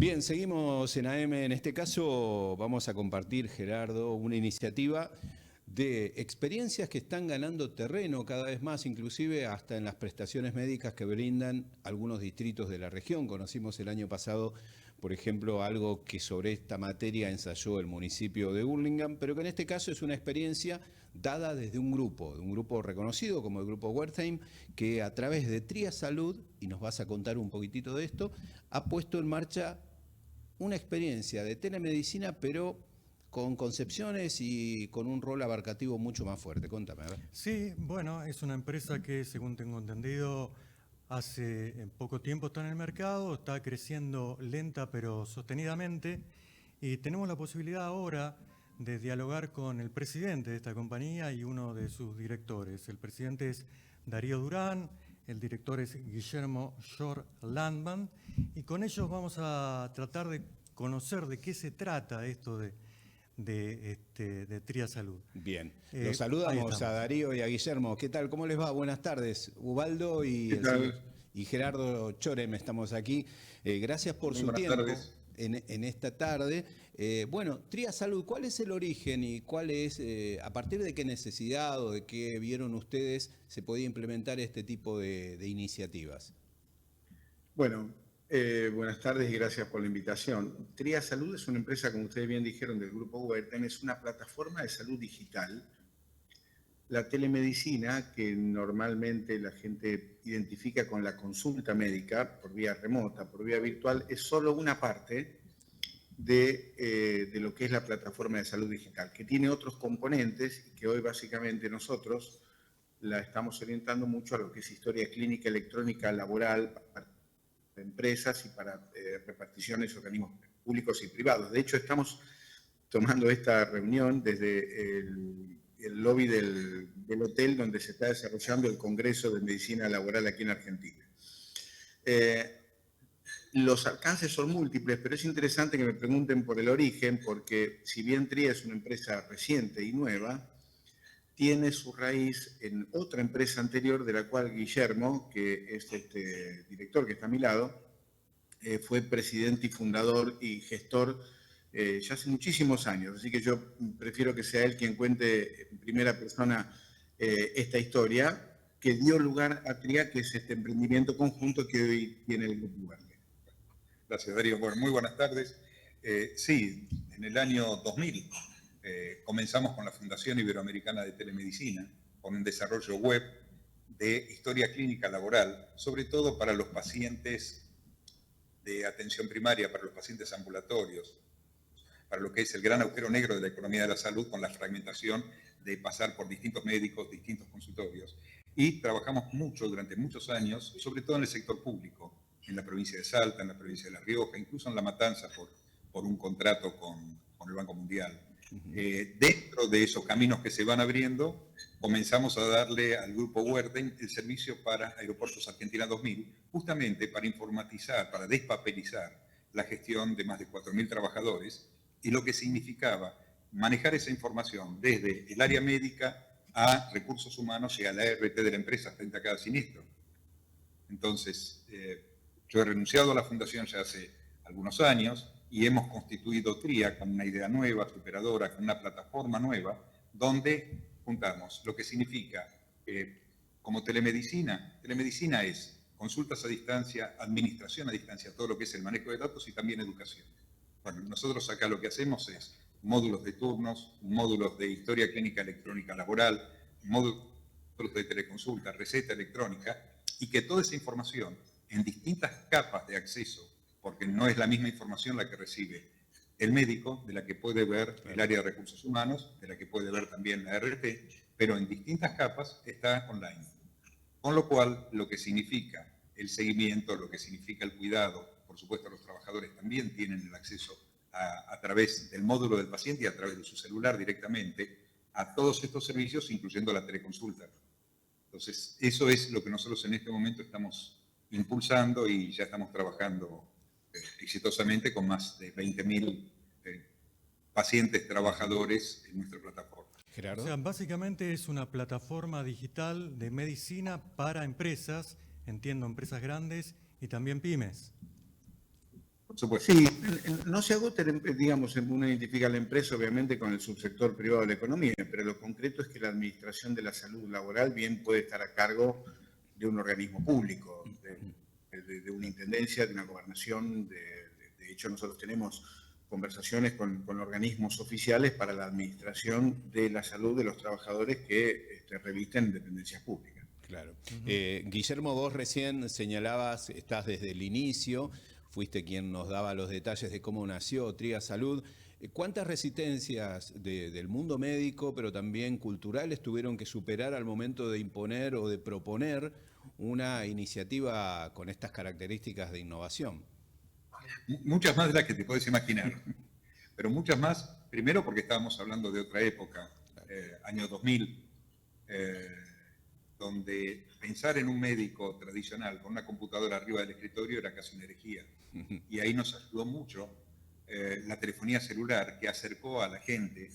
Bien, seguimos en AM. En este caso vamos a compartir, Gerardo, una iniciativa de experiencias que están ganando terreno cada vez más, inclusive hasta en las prestaciones médicas que brindan algunos distritos de la región. Conocimos el año pasado, por ejemplo, algo que sobre esta materia ensayó el municipio de Hurlingham, pero que en este caso es una experiencia dada desde un grupo reconocido como el Grupo Wertheim, que a través de Tria Salud, y nos vas a contar un poquitito de esto, ha puesto en marcha una experiencia de telemedicina, pero con concepciones y con un rol abarcativo mucho más fuerte. Contame, a ver. Sí, bueno, es una empresa que, según tengo entendido, hace poco tiempo está en el mercado, está creciendo lenta pero sostenidamente, y tenemos la posibilidad ahora de dialogar con el presidente de esta compañía y uno de sus directores. El presidente es Darío Durán, el director es Guillermo Jor Landman, y con ellos vamos a tratar de conocer de qué se trata esto de Tria Salud. Bien, los saludamos a Darío y a Guillermo. ¿Qué tal? ¿Cómo les va? Buenas tardes. Ubaldo y ¿Qué el señor tal? y Gerardo Chorem estamos aquí. Gracias por Muy su buenas tiempo tardes. en esta tarde. Bueno, Tria Salud, ¿cuál es el origen y cuál es, a partir de qué necesidad o de qué vieron ustedes, se podía implementar este tipo de iniciativas? Bueno, buenas tardes y gracias por la invitación. Tria Salud es una empresa, como ustedes bien dijeron, del Grupo Wertheim, es una plataforma de salud digital. La telemedicina, que normalmente la gente identifica con la consulta médica por vía remota, por vía virtual, es solo una parte de lo que es la plataforma de salud digital, que tiene otros componentes y que hoy básicamente nosotros la estamos orientando mucho a lo que es historia clínica electrónica laboral para empresas y para reparticiones, organismos públicos y privados. De hecho, estamos tomando esta reunión desde el lobby del hotel donde se está desarrollando el Congreso de Medicina Laboral aquí en Argentina. Los alcances son múltiples, pero es interesante que me pregunten por el origen, porque si bien Tria es una empresa reciente y nueva, tiene su raíz en otra empresa anterior de la cual Guillermo, que es este director que está a mi lado, fue presidente y fundador y gestor ya hace muchísimos años. Así que yo prefiero que sea él quien cuente en primera persona esta historia que dio lugar a Tria, que es este emprendimiento conjunto que hoy tiene el Grupo Verde. Gracias, Darío. Bueno, muy buenas tardes. Sí, en el año 2000 comenzamos con la Fundación Iberoamericana de Telemedicina, con un desarrollo web de historia clínica laboral, sobre todo para los pacientes de atención primaria, para los pacientes ambulatorios, para lo que es el gran agujero negro de la economía de la salud, con la fragmentación de pasar por distintos médicos, distintos consultorios. Y trabajamos mucho, durante muchos años, sobre todo en el sector público, en la provincia de Salta, en la provincia de La Rioja, incluso en La Matanza por un contrato con el Banco Mundial. Dentro de esos caminos que se van abriendo, comenzamos a darle al Grupo Wertheim el servicio para Aeropuertos Argentina 2000, justamente para informatizar, para despapelizar la gestión de más de 4.000 trabajadores y lo que significaba manejar esa información desde el área médica a recursos humanos y a la ART de la empresa frente a cada siniestro. Entonces, yo he renunciado a la fundación ya hace algunos años y hemos constituido Tria con una idea nueva, superadora, con una plataforma nueva, donde juntamos lo que significa como telemedicina. Telemedicina es consultas a distancia, administración a distancia, todo lo que es el manejo de datos y también educación. Bueno, nosotros acá lo que hacemos es módulos de turnos, módulos de historia clínica electrónica laboral, módulos de teleconsulta, receta electrónica, y que toda esa información en distintas capas de acceso, porque no es la misma información la que recibe el médico, de la que puede ver el área de recursos humanos, de la que puede ver también la ART, pero en distintas capas está online. Con lo cual, lo que significa el seguimiento, lo que significa el cuidado, por supuesto los trabajadores también tienen el acceso a través del módulo del paciente y a través de su celular directamente a todos estos servicios, incluyendo la teleconsulta. Entonces, eso es lo que nosotros en este momento estamos impulsando y ya estamos trabajando exitosamente con más de 20.000 pacientes trabajadores en nuestra plataforma. Gerardo. O sea, básicamente es una plataforma digital de medicina para empresas, entiendo, empresas grandes y también pymes. por supuesto. Sí, no se agota, digamos, uno identifica la empresa obviamente con el subsector privado de la economía, pero lo concreto es que la administración de la salud laboral bien puede estar a cargo de un organismo público, de una intendencia, de una gobernación. De hecho, nosotros tenemos conversaciones con organismos oficiales para la administración de la salud de los trabajadores que revisten dependencias públicas. Claro. Guillermo, vos recién señalabas, estás desde el inicio, fuiste quien nos daba los detalles de cómo nació Tria Salud. ¿Cuántas resistencias del mundo médico, pero también culturales, tuvieron que superar al momento de imponer o de proponer una iniciativa con estas características de innovación? Muchas más de las que te puedes imaginar, pero muchas más, primero porque estábamos hablando de otra época, año 2000, donde pensar en un médico tradicional con una computadora arriba del escritorio era casi una herejía. Y ahí nos ayudó mucho la telefonía celular, que acercó a la gente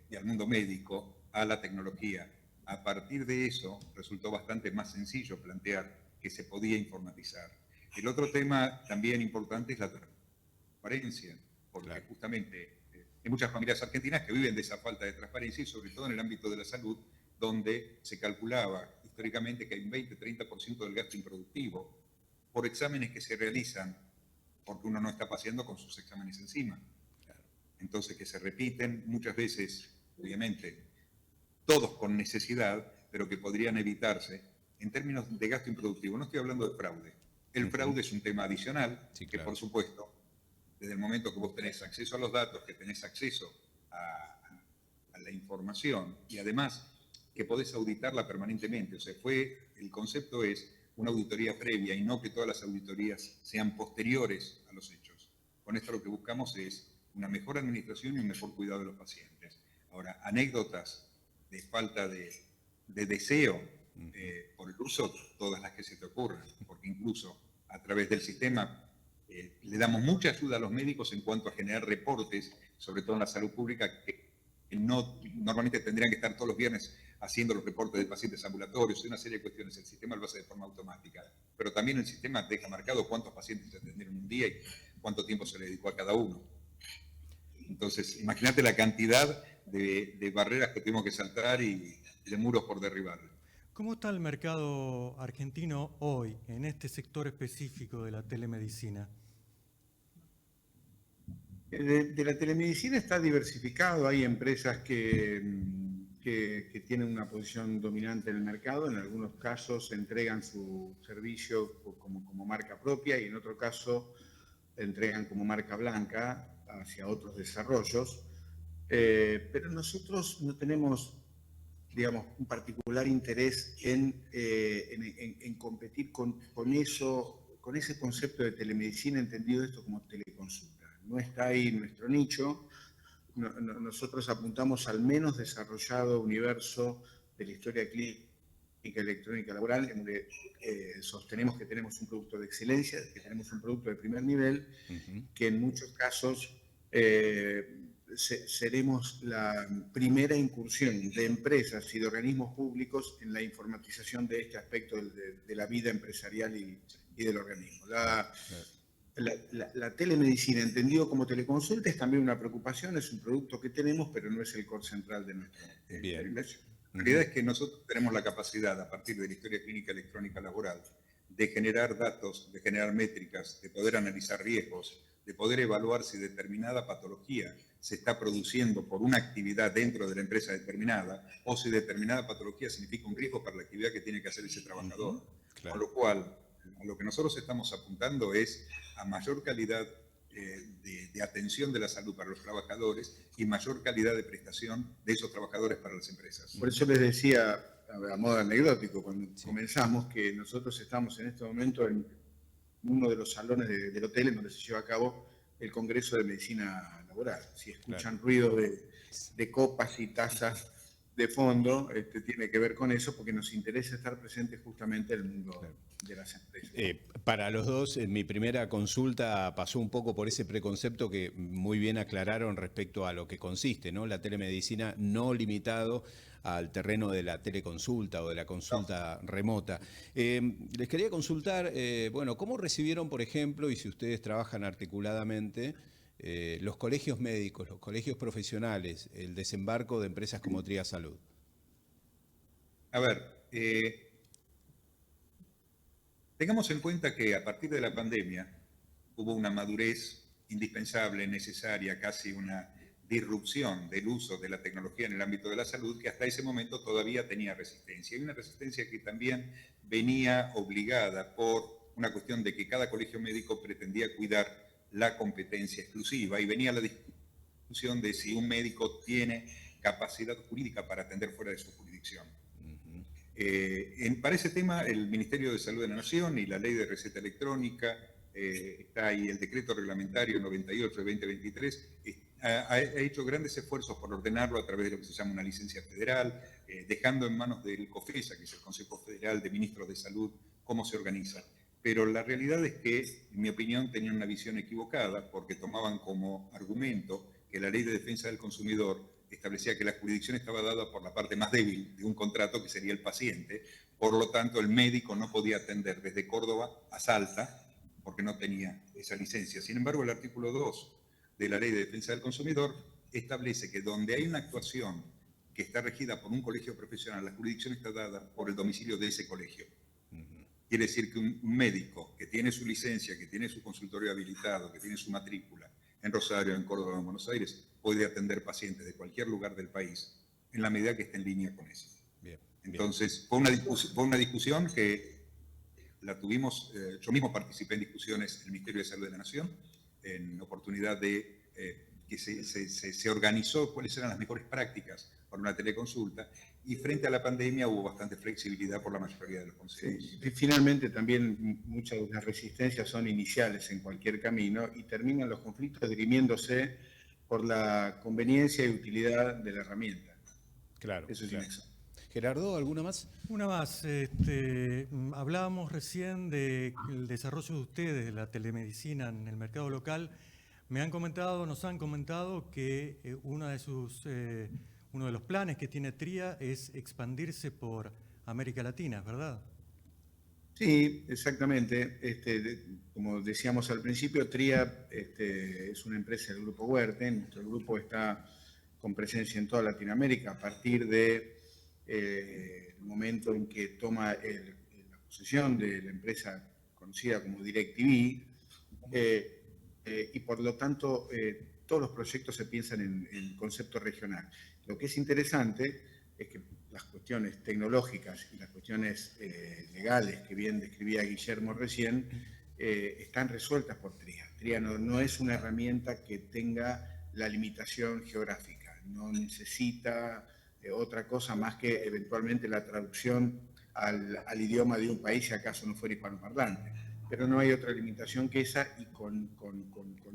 y al mundo médico a la tecnología. A partir de eso resultó bastante más sencillo plantear que se podía informatizar. El otro tema también importante es la transparencia, porque claro, justamente hay muchas familias argentinas que viven de esa falta de transparencia y sobre todo en el ámbito de la salud, donde se calculaba históricamente que hay un 20-30% del gasto improductivo por exámenes que se realizan porque uno no está paseando con sus exámenes encima. Entonces, que se repiten muchas veces, obviamente, todos con necesidad, pero que podrían evitarse en términos de gasto improductivo. No estoy hablando de fraude. El fraude es un tema adicional, sí, claro, que por supuesto, desde el momento que vos tenés acceso a los datos, que tenés acceso a la información y además que podés auditarla permanentemente. O sea, el concepto es una auditoría previa y no que todas las auditorías sean posteriores a los hechos. Con esto lo que buscamos es una mejor administración y un mejor cuidado de los pacientes. Ahora, anécdotas de falta de deseo por el uso, todas las que se te ocurran, porque incluso a través del sistema le damos mucha ayuda a los médicos en cuanto a generar reportes, sobre todo en la salud pública, que normalmente tendrían que estar todos los viernes haciendo los reportes de pacientes ambulatorios y una serie de cuestiones. El sistema lo hace de forma automática, pero también el sistema deja marcado cuántos pacientes se atendieron un día y cuánto tiempo se le dedicó a cada uno. Entonces, imagínate la cantidad de barreras que tuvimos que saltar y de muros por derribar. ¿Cómo está el mercado argentino hoy en este sector específico de la telemedicina? De la telemedicina está diversificado. Hay empresas que tienen una posición dominante en el mercado. En algunos casos entregan su servicio como marca propia y en otro caso entregan como marca blanca hacia otros desarrollos. Pero nosotros no tenemos, digamos, un particular interés en competir con ese concepto de telemedicina, entendido esto como teleconsulta. No está ahí nuestro nicho. Nosotros apuntamos al menos desarrollado universo de la historia clínica electrónica laboral, en donde sostenemos que tenemos un producto de excelencia, que tenemos un producto de primer nivel, que en muchos casos seremos la primera incursión de empresas y de organismos públicos en la informatización de este aspecto de la vida empresarial y del organismo. La telemedicina, entendido como teleconsulta, es también una preocupación, es un producto que tenemos, pero no es el core central de nuestra inversión. La realidad es que nosotros tenemos la capacidad, a partir de la historia clínica electrónica laboral, de generar datos, de generar métricas, de poder analizar riesgos, de poder evaluar si determinada patología se está produciendo por una actividad dentro de la empresa determinada o si determinada patología significa un riesgo para la actividad que tiene que hacer ese trabajador. Claro. Con lo cual, a lo que nosotros estamos apuntando es a mayor calidad de atención de la salud para los trabajadores y mayor calidad de prestación de esos trabajadores para las empresas. Por eso les decía, a modo anecdótico, cuando comenzamos, que nosotros estamos en este momento en uno de los salones del hotel en donde se lleva a cabo el Congreso de Medicina Laboral. Si escuchan ruido de copas y tazas, de fondo tiene que ver con eso, porque nos interesa estar presentes justamente en el mundo de las empresas. Para los dos, en mi primera consulta pasó un poco por ese preconcepto que muy bien aclararon respecto a lo que consiste, ¿no? La telemedicina no limitado al terreno de la teleconsulta o de la consulta remota. Les quería consultar, bueno, ¿cómo recibieron, por ejemplo, y si ustedes trabajan articuladamente, los colegios médicos, los colegios profesionales, el desembarco de empresas como Tria Salud? A ver, tengamos en cuenta que a partir de la pandemia hubo una madurez indispensable, necesaria, casi una disrupción del uso de la tecnología en el ámbito de la salud que hasta ese momento todavía tenía resistencia. Y una resistencia que también venía obligada por una cuestión de que cada colegio médico pretendía cuidar la competencia exclusiva y venía la discusión de si un médico tiene capacidad jurídica para atender fuera de su jurisdicción. Para ese tema, el Ministerio de Salud de la Nación y la Ley de Receta Electrónica, está ahí el decreto reglamentario 98 de 2023, ha hecho grandes esfuerzos por ordenarlo a través de lo que se llama una licencia federal, dejando en manos del COFESA, que es el Consejo Federal de Ministros de Salud, cómo se organiza. Pero la realidad es que, en mi opinión, tenían una visión equivocada porque tomaban como argumento que la Ley de Defensa del Consumidor establecía que la jurisdicción estaba dada por la parte más débil de un contrato, que sería el paciente. Por lo tanto, el médico no podía atender desde Córdoba a Salta porque no tenía esa licencia. Sin embargo, el artículo 2 de la Ley de Defensa del Consumidor establece que donde hay una actuación que está regida por un colegio profesional, la jurisdicción está dada por el domicilio de ese colegio. Quiere decir que un médico que tiene su licencia, que tiene su consultorio habilitado, que tiene su matrícula en Rosario, en Córdoba, en Buenos Aires, puede atender pacientes de cualquier lugar del país en la medida que esté en línea con eso. Bien, entonces, fue una discusión que la tuvimos, yo mismo participé en discusiones en el Ministerio de Salud de la Nación, en oportunidad de que se organizó cuáles eran las mejores prácticas para una teleconsulta, y frente a la pandemia hubo bastante flexibilidad por la mayoría de los consejos. Sí, finalmente también muchas de las resistencias son iniciales en cualquier camino y terminan los conflictos dirimiéndose por la conveniencia y utilidad de la herramienta. Claro. Eso es claro. inexo. Gerardo, ¿alguna más? Una más. Hablábamos recién del desarrollo de ustedes de la telemedicina en el mercado local. Nos han comentado que uno de los planes que tiene Tria es expandirse por América Latina, ¿verdad? Sí, exactamente. Como decíamos al principio, Tria es una empresa del Grupo Huerte. Nuestro grupo está con presencia en toda Latinoamérica a partir de el momento en que toma la posesión de la empresa conocida como DirecTV, y por lo tanto todos los proyectos se piensan en concepto regional. Lo que es interesante es que las cuestiones tecnológicas y las cuestiones legales que bien describía Guillermo recién están resueltas por Tria. Tria no es una herramienta que tenga la limitación geográfica, no necesita otra cosa más que eventualmente la traducción al idioma de un país si acaso no fuera hispanoparlante. Pero no hay otra limitación que esa, y con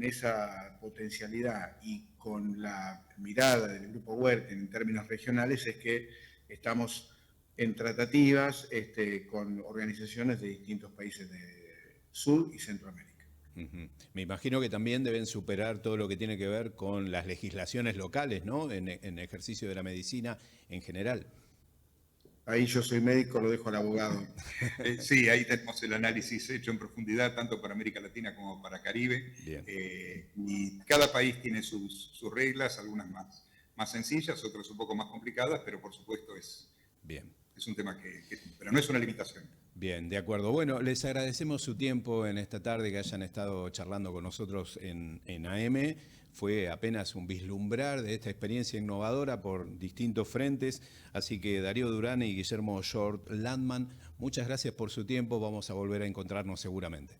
esa potencialidad y con la mirada del Grupo Huerte en términos regionales es que estamos en tratativas con organizaciones de distintos países de Sur y Centroamérica. Me imagino que también deben superar todo lo que tiene que ver con las legislaciones locales, ¿no? En ejercicio de la medicina en general. Ahí yo soy médico, lo dejo al abogado. Sí, ahí tenemos el análisis hecho en profundidad, tanto para América Latina como para Caribe. Y cada país tiene sus reglas, algunas más sencillas, otras un poco más complicadas, pero por supuesto es un tema pero no es una limitación. Bien, de acuerdo. Bueno, les agradecemos su tiempo en esta tarde, que hayan estado charlando con nosotros en AM. Fue apenas un vislumbrar de esta experiencia innovadora por distintos frentes. Así que Darío Durán y Guillermo Short Landman, muchas gracias por su tiempo. Vamos a volver a encontrarnos seguramente.